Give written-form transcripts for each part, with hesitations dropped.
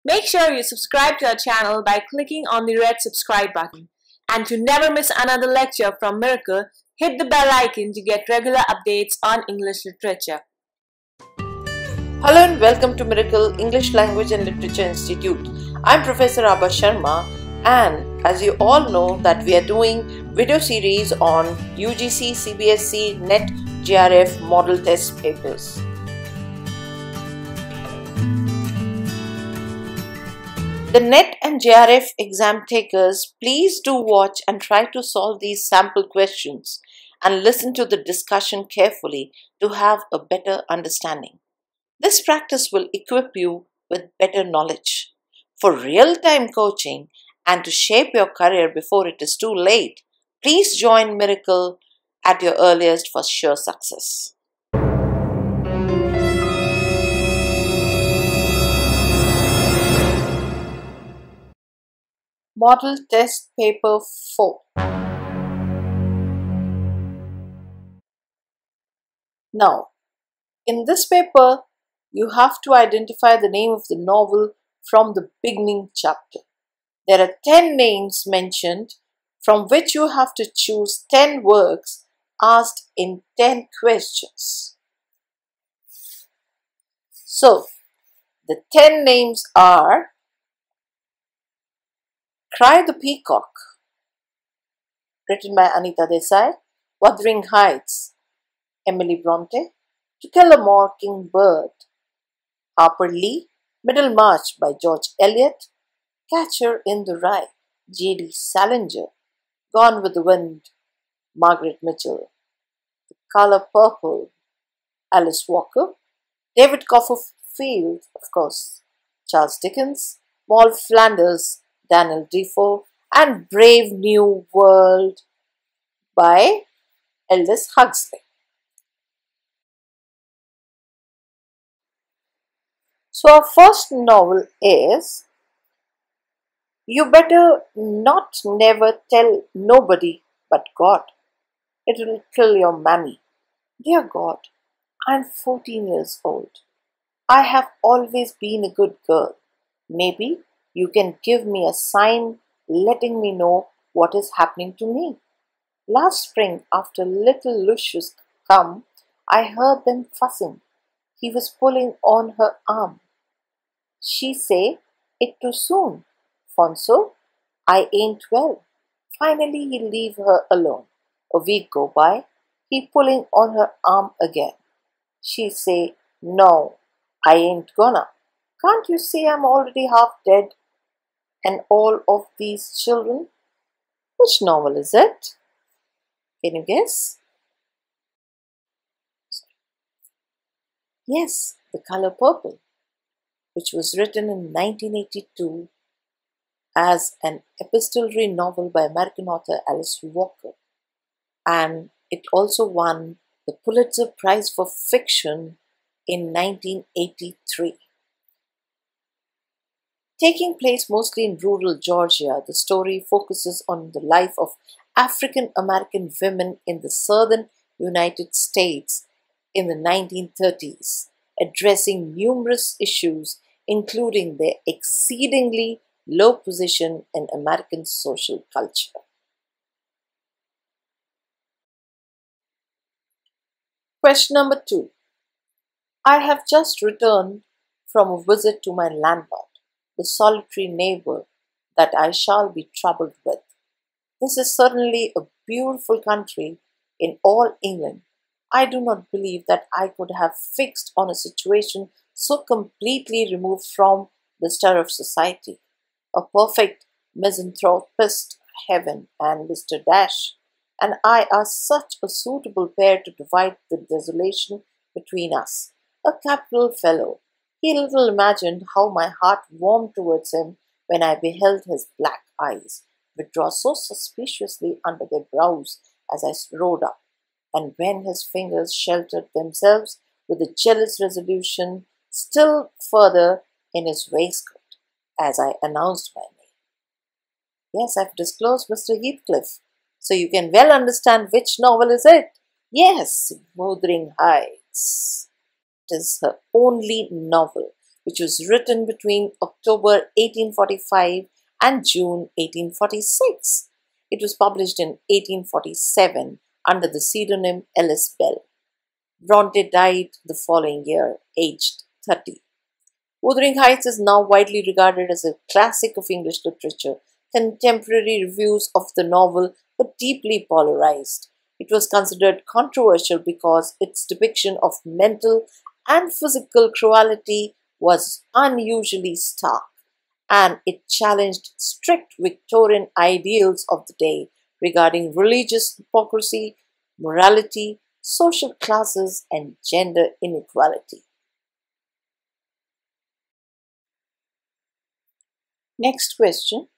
Make sure you subscribe to our channel by clicking on the red subscribe button. And to never miss another lecture from Miracle, hit the bell icon to get regular updates on English literature. Hello and welcome to Miracle English Language and Literature Institute. I'm Professor Abha Sharma, and as you all know that we are doing video series on UGC, CBSE, NET, JRF model test papers. The NET and JRF exam takers, please do watch and try to solve these sample questions and listen to the discussion carefully to have a better understanding. This practice will equip you with better knowledge. For real-time coaching and to shape your career before it is too late, please join Miracle at your earliest for sure success. Model Test Paper 4. Now, in this paper, you have to identify the name of the novel from the beginning chapter. There are 10 names mentioned from which you have to choose 10 works asked in 10 questions. So, the 10 names are Cry the Peacock, written by Anita Desai, Wuthering Heights, Emily Bronte, To Kill a Mockingbird, Harper Lee, Middlemarch by George Eliot, Catcher in the Rye, J.D. Salinger, Gone with the Wind, Margaret Mitchell, The Color Purple, Alice Walker, David Copperfield, of course, Charles Dickens, Moll Flanders, Daniel Defoe, and Brave New World by Aldous Huxley. So our first novel is You Better Not Never Tell Nobody But God. It will kill your mammy. Dear God, I'm 14 years old. I have always been a good girl. Maybe you can give me a sign letting me know what is happening to me. Last spring, after little Lucius come, I heard them fussing. He was pulling on her arm. She say, it too soon. Fonso, I ain't well. Finally, he leave her alone. A week go by, he pulling on her arm again. She say, no, I ain't gonna. Can't you see I'm already half dead? And all of these children? Which novel is it? Can you guess? Yes, The Color Purple, which was written in 1982 as an epistolary novel by American author Alice Walker. And it also won the Pulitzer Prize for Fiction in 1983. Taking place mostly in rural Georgia, the story focuses on the life of African American women in the southern United States in the 1930s, addressing numerous issues including their exceedingly low position in American social culture. Question number 2. I have just returned from a visit to my landlord, the solitary neighbor that I shall be troubled with. This is certainly a beautiful country in all England. I do not believe that I could have fixed on a situation so completely removed from the stir of society. A perfect misanthropist, Heaven and Mr. Dash and I are such a suitable pair to divide the desolation between us. A capital fellow. He little imagined how my heart warmed towards him when I beheld his black eyes withdraw so suspiciously under their brows as I rode up, and when his fingers sheltered themselves with a jealous resolution still further in his waistcoat as I announced my name. Yes, I've disclosed Mr. Heathcliff, so you can well understand which novel is it. Yes, Wuthering Heights. It is her only novel, which was written between October 1845 and June 1846. It was published in 1847 under the pseudonym Ellis Bell. Bronte died the following year, aged 30. Wuthering Heights is now widely regarded as a classic of English literature. Contemporary reviews of the novel were deeply polarized. It was considered controversial because its depiction of mental and physical cruelty was unusually stark, and it challenged strict Victorian ideals of the day regarding religious hypocrisy, morality, social classes, and gender inequality. Next question: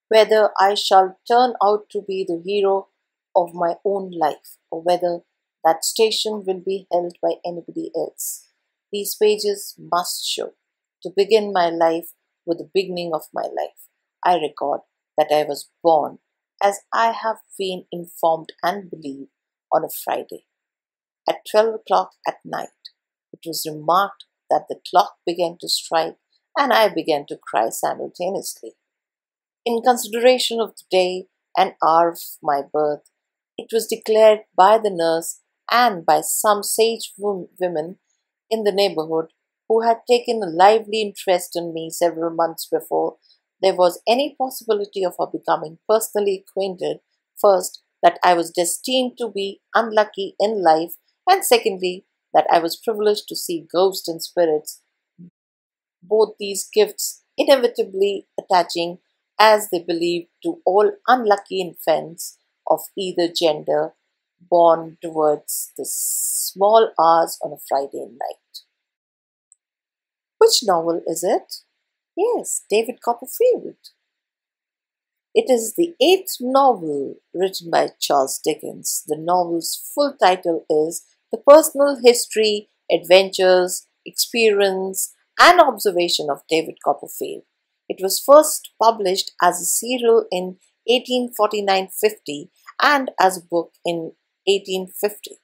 whether I shall turn out to be the hero of my own life or whether that station will be held by anybody else. These pages must show. To begin my life with the beginning of my life, I record that I was born, as I have been informed and believe, on a Friday. At 12 o'clock at night, it was remarked that the clock began to strike and I began to cry simultaneously. In consideration of the day and hour of my birth, it was declared by the nurse and by some sage women in the neighborhood who had taken a lively interest in me several months before there was any possibility of our becoming personally acquainted, first, that I was destined to be unlucky in life, and secondly, that I was privileged to see ghosts and spirits, both these gifts inevitably attaching, as they believed, to all unlucky infants of either gender born towards the small hours on a Friday night. Which novel is it? Yes, David Copperfield. It is the 8th novel written by Charles Dickens. The novel's full title is The Personal History, Adventures, Experience, and Observation of David Copperfield. It was first published as a serial in 1849-50 and as a book in 1850.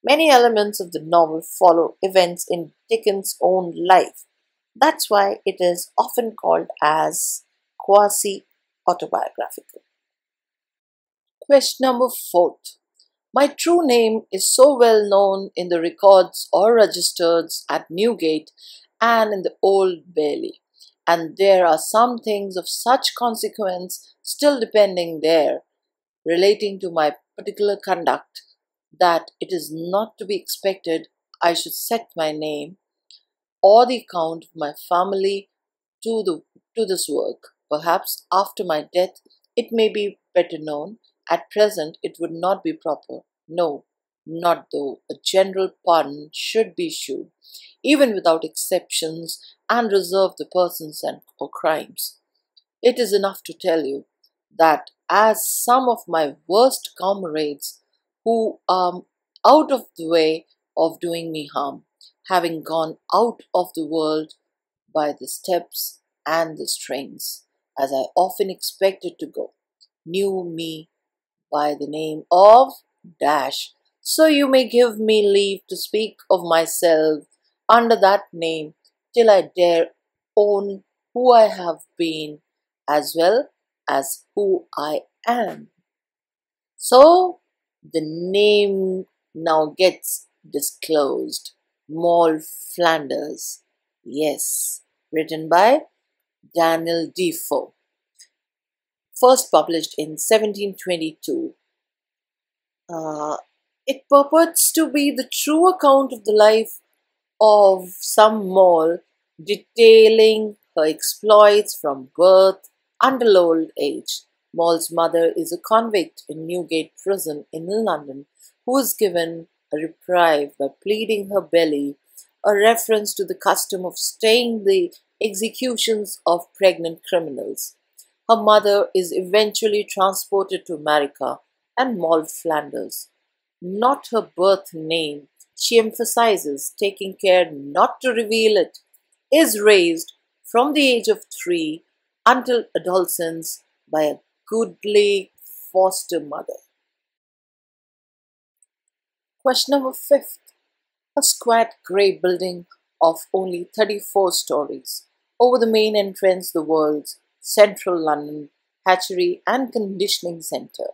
Many elements of the novel follow events in Dickens' own life. That's why it is often called as quasi-autobiographical. Question number 4. My true name is so well known in the records or registers at Newgate and in the Old Bailey, and there are some things of such consequence still depending there, relating to my particular conduct, that it is not to be expected I should set my name or the account of my family to this work. Perhaps after my death it may be better known. At present it would not be proper. No, not though a general pardon should be issued, even without exceptions, and reserve the persons or crimes. It is enough to tell you that as some of my worst comrades, who are out of the way of doing me harm, having gone out of the world by the steps and the strings, as I often expected to go, knew me by the name of Dash. So you may give me leave to speak of myself under that name till I dare own who I have been as well as who I am. So the name now gets disclosed. Moll Flanders. Yes, written by Daniel Defoe. First published in 1722. It purports to be the true account of the life of some Moll, detailing her exploits from birth until old age. Moll's mother is a convict in Newgate Prison in London who is given a reprieve by pleading her belly, a reference to the custom of staying the executions of pregnant criminals. Her mother is eventually transported to America, and Moll Flanders, not her birth name, she emphasizes, taking care not to reveal it, is raised from the age of 3 until adolescence by a goodly foster mother. Question number 5. A squat grey building of only 34 stories Over the main entrance, the world's central London hatchery and conditioning centre,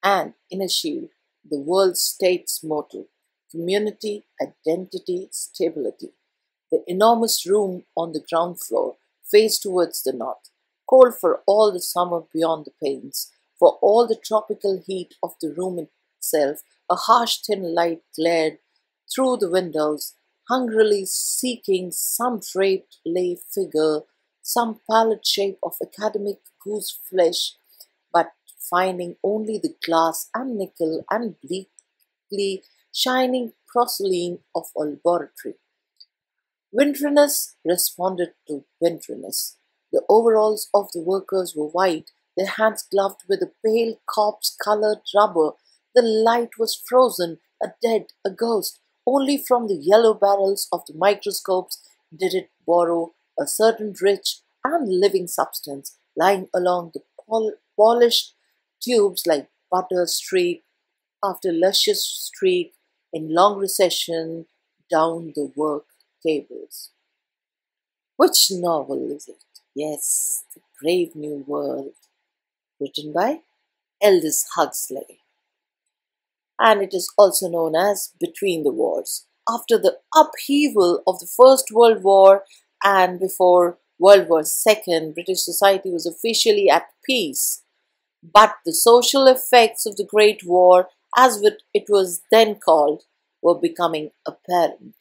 and in a shield, the world state's motto: community, identity, stability. The enormous room on the ground floor faced towards the north, cold for all the summer beyond the panes. For all the tropical heat of the room itself, a harsh thin light glared through the windows, hungrily seeking some draped lay figure, some pallid shape of academic goose flesh, but finding only the glass and nickel and bleakly shining porcelain of a laboratory. Winteriness responded to winteriness. The overalls of the workers were white, their hands gloved with a pale corpse-colored rubber. The light was frozen, a dead, a ghost. Only from the yellow barrels of the microscopes did it borrow a certain rich and living substance, lying along the polished tubes like butter streak after luscious streak in long recession down the work tables. Which novel is it? Yes, The Brave New World, written by Aldous Huxley. And it is also known as Between the Wars. After the upheaval of the First World War and before World War II, British society was officially at peace. But the social effects of the Great War, as it was then called, were becoming apparent.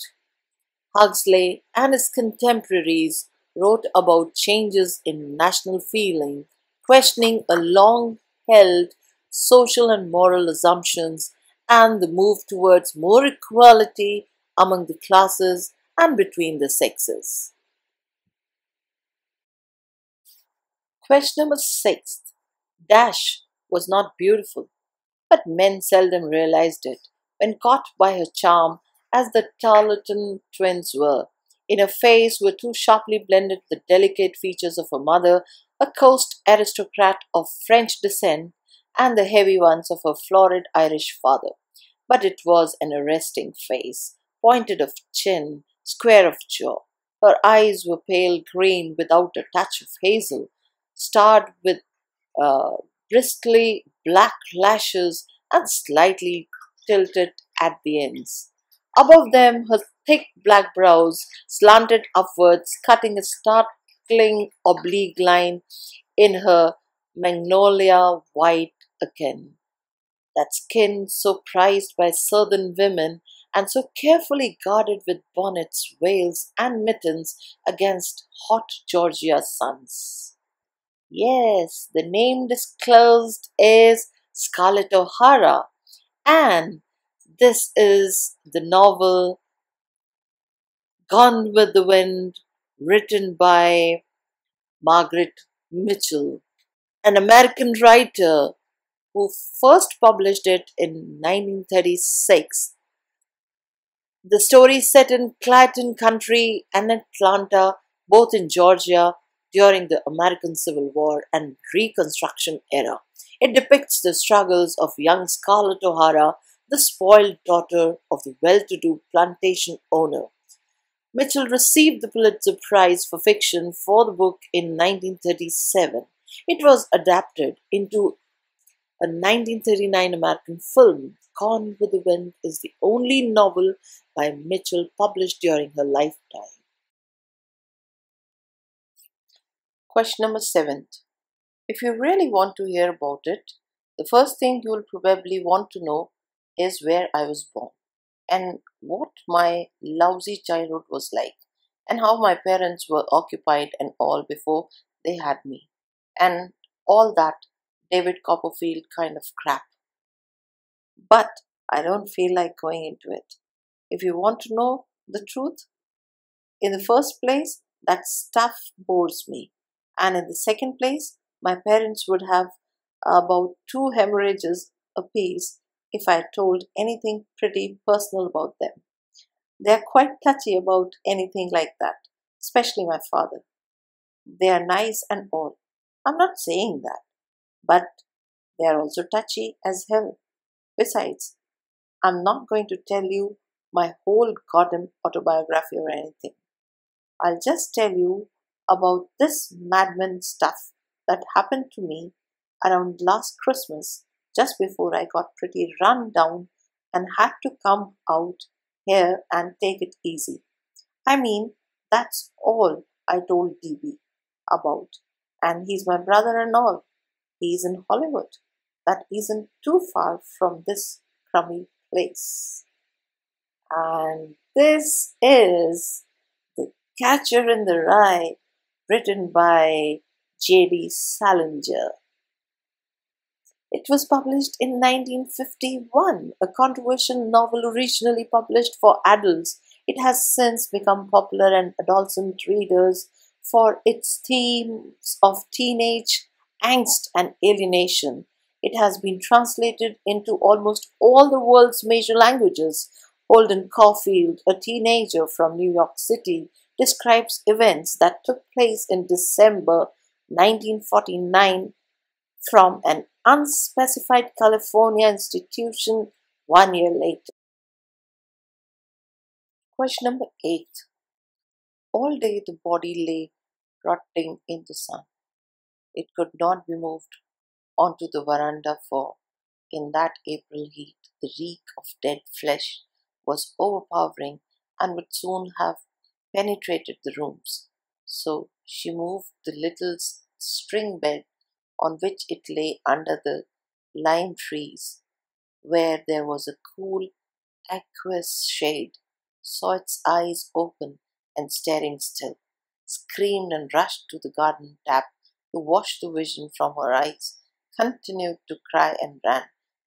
Huxley and his contemporaries wrote about changes in national feeling, questioning a long-held social and moral assumptions and the move towards more equality among the classes and between the sexes. Question number 6. Dash was not beautiful, but men seldom realized it when caught by her charm, as the Tarleton twins were. In her face were too sharply blended the delicate features of her mother, a coast aristocrat of French descent, and the heavy ones of her florid Irish father. But it was an arresting face, pointed of chin, square of jaw. Her eyes were pale green without a touch of hazel, starred with bristly black lashes and slightly tilted at the ends. Above them, her thick black brows slanted upwards, cutting a startling oblique line in her magnolia white akin. That skin so prized by southern women and so carefully guarded with bonnets, veils, and mittens against hot Georgia suns. Yes, the name disclosed is Scarlett O'Hara, and this is the novel Gone with the Wind, written by Margaret Mitchell, an American writer who first published it in 1936. The story is set in Clayton Country and Atlanta, both in Georgia, during the American Civil War and Reconstruction era. It depicts the struggles of young Scarlett O'Hara, the spoiled daughter of the well-to-do plantation owner. Mitchell received the Pulitzer Prize for fiction for the book in 1937. It was adapted into a 1939 American film. Gone with the Wind is the only novel by Mitchell published during her lifetime. Question number 7. If you really want to hear about it, the first thing you will probably want to know is where I was born and what my lousy childhood was like and how my parents were occupied and all before they had me and all that David Copperfield kind of crap. But I don't feel like going into it. If you want to know the truth, in the first place, that stuff bores me. And in the second place, my parents would have about 2 hemorrhages apiece if I told anything pretty personal about them. They are quite touchy about anything like that, especially my father. They are nice and all. I'm not saying that, but they are also touchy as hell. Besides, I'm not going to tell you my whole goddamn autobiography or anything. I'll just tell you about this madman stuff that happened to me around last Christmas, just before I got pretty run down and had to come out here and take it easy. I mean, that's all I told DB about. And he's my brother and all. He's in Hollywood. That isn't too far from this crummy place. And this is The Catcher in the Rye, written by J.D. Salinger. It was published in 1951, a controversial novel originally published for adults. It has since become popular and adolescent readers for its themes of teenage angst and alienation. It has been translated into almost all the world's major languages. Holden Caulfield, a teenager from New York City, describes events that took place in December 1949 from an unspecified California institution 1 year later. Question number 8. All day the body lay rotting in the sun. It could not be moved onto the veranda, for in that April heat the reek of dead flesh was overpowering and would soon have penetrated the rooms. So she moved the little string bed on which it lay under the lime trees, where there was a cool, aqueous shade, saw its eyes open and staring still, screamed and rushed to the garden tap to wash the vision from her eyes, continued to cry and ran,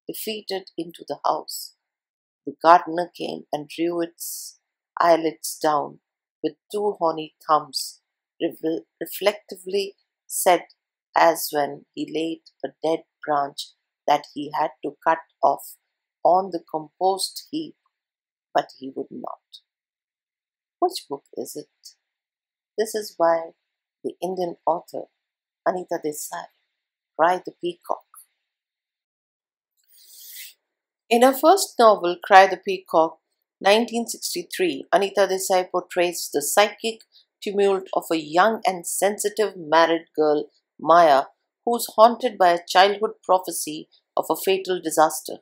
defeated, into the house. The gardener came and drew its eyelids down with 2 horny thumbs, reflectively said, as when he laid a dead branch that he had to cut off on the compost heap, but he would not. Which book is it? This is by the Indian author Anita Desai, Cry the Peacock. In her first novel, Cry the Peacock, 1963, Anita Desai portrays the psychic tumult of a young and sensitive married girl, Maya, who's haunted by a childhood prophecy of a fatal disaster.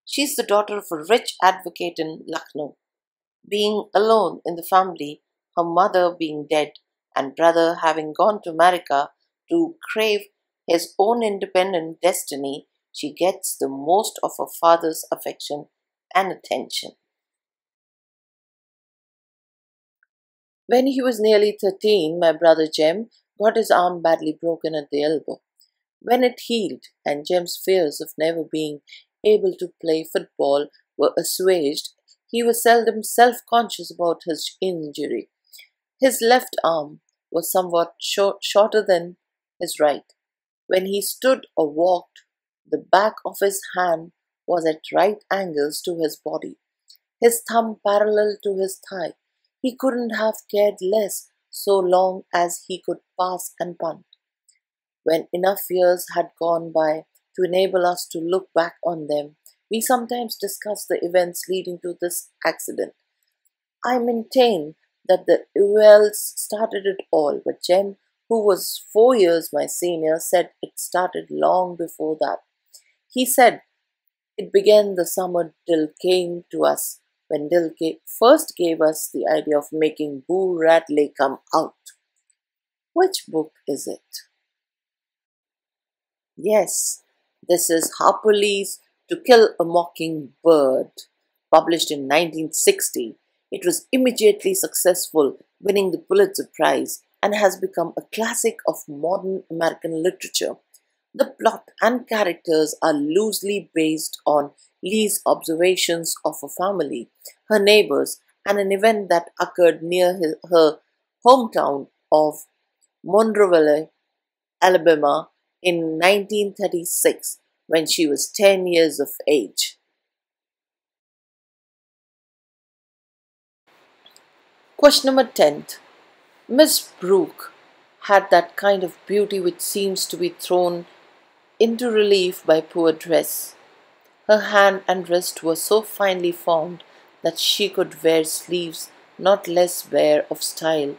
She's the daughter of a rich advocate in Lucknow. Being alone in the family, her mother being dead and brother having gone to America to crave his own independent destiny, she gets the most of her father's affection and attention. When he was nearly 13, my brother Jem got his arm badly broken at the elbow. When it healed and Jem's fears of never being able to play football were assuaged, he was seldom self-conscious about his injury. His left arm was somewhat shorter than his right. When he stood or walked, the back of his hand was at right angles to his body, his thumb parallel to his thigh. He couldn't have cared less so long as he could pass and punt. When enough years had gone by to enable us to look back on them, we sometimes discuss the events leading to this accident. I maintain that the events started it all, but Jem, who was 4 years my senior, said it started long before that. He said it began the summer Dill came to us, when Dill first gave us the idea of making Boo Radley come out. Which book is it? Yes, this is Harper Lee's To Kill a Mockingbird, published in 1960. It was immediately successful, winning the Pulitzer Prize, and has become a classic of modern American literature. The plot and characters are loosely based on Lee's observations of her family, her neighbors, and an event that occurred near her hometown of Monroeville, Alabama, in 1936, when she was 10 years of age. Question number 10. Miss Brooke had that kind of beauty which seems to be thrown into relief by poor dress. Her hand and wrist were so finely formed that she could wear sleeves not less bare of style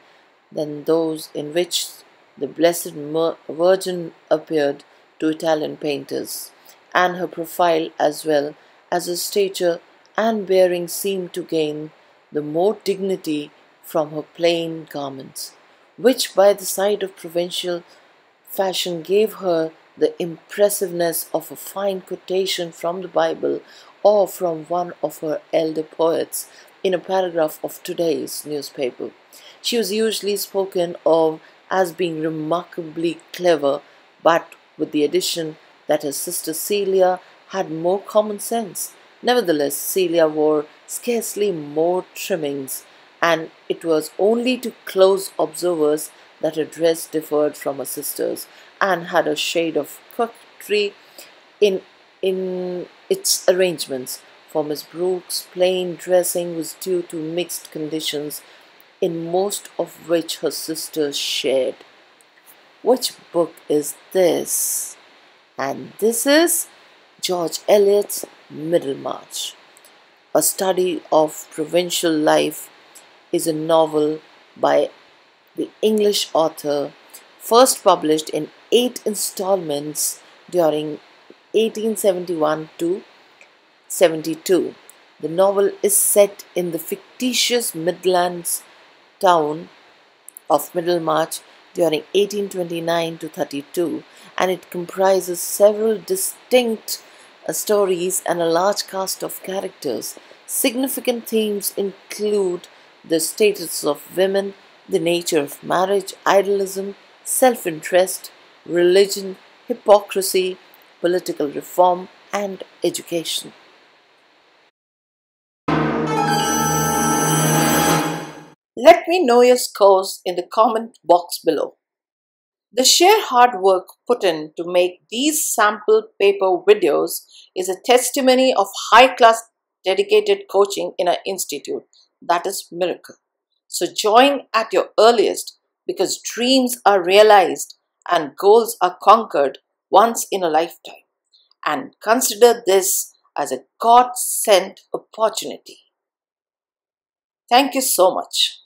than those in which the Blessed Virgin appeared to Italian painters, and her profile as well as her stature and bearing seemed to gain the more dignity from her plain garments, which by the side of provincial fashion gave her the impressiveness of a fine quotation from the Bible or from one of her elder poets in a paragraph of today's newspaper. She was usually spoken of as being remarkably clever, but with the addition that her sister Celia had more common sense. Nevertheless, Celia wore scarcely more trimmings, and it was only to close observers that her dress differed from her sister's and had a shade of coquetry in its arrangements. For Miss Brooke's plain dressing was due to mixed conditions, in most of which her sister shared. Which book is this? And this is George Eliot's Middlemarch. A Study of Provincial Life is a novel by the English author, first published in 8 installments during 1871 to 72. The novel is set in the fictitious Midlands town of Middlemarch during 1829 to 32, and it comprises several distinct stories and a large cast of characters. Significant themes include the status of women, the nature of marriage, idealism, self-interest, religion, hypocrisy, political reform, and education. Let me know your scores in the comment box below. The sheer hard work put in to make these sample paper videos is a testimony of high-class dedicated coaching in our institute. That is Miracle. So join at your earliest, because dreams are realized and goals are conquered once in a lifetime. And consider this as a God-sent opportunity. Thank you so much.